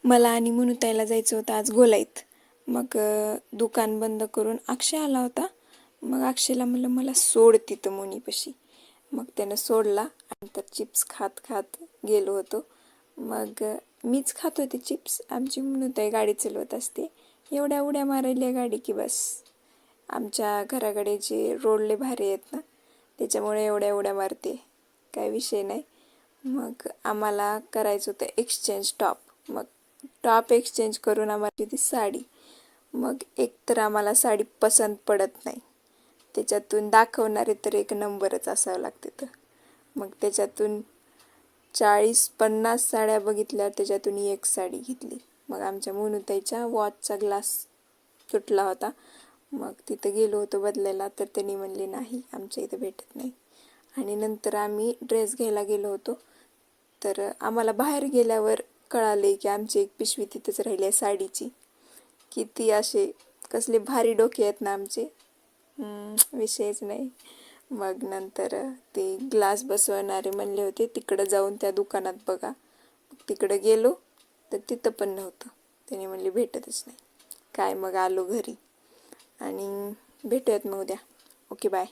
मला आणि मुनुताईला जायचं होतं आज गोलाईत. मग दुकान बंद करून अक्षय आला होता. मग अक्षयला म्हणलं मला सोड तिथं मुनीपाशी. मग त्यानं सोडला आणि तर चिप्स खात खात गेलो होतो. मग मीच खात होते चिप्स. आमची मुनुताई गाडी चालवत असते. एवढ्या उड्या मारायल्या गाडी की बस. आमच्या घराकडे जे रोडले भारी आहेत ना, त्याच्यामुळे एवढ्या उड्या मारते, काय विषय नाही. मग आम्हाला करायचं होतं एक्सचेंज टॉप. मग टॉप एक्सचेंज करून आम्हाला ती साडी. मग एक तर आम्हाला साडी पसंत पडत नाही, त्याच्यातून दाखवणारे तर एक नंबरच असावं लागते. तर मग त्याच्यातून 40-50 साड्या बघितल्या, त्याच्यातून एक साडी घेतली. मग आमच्या मुनुताईच्या वॉचचा ग्लास तुटला होता. मग तिथं गेलो होतो बदलायला, तर त्यांनी म्हणले नाही आमच्या इथं भेटत नाही. आणि नंतर आम्ही ड्रेस घ्यायला गेलो होतो. तर आम्हाला बाहेर गेल्यावर कळाले की आमची एक पिशवी तिथंच राहिली आहे साडीची. किती असे कसले भारी डोके आहेत ना आमचे, विषयच नाही. मग नंतर ते ग्लास बसवणारे म्हणले होते तिकडं जाऊन त्या दुकानात बघा. तिकडं गेलो तर तिथं पण नव्हतं. त्याने म्हणले भेटतच नाही. काय मग आलो घरी आणि भेटूयात मग उद्या. Okay bye.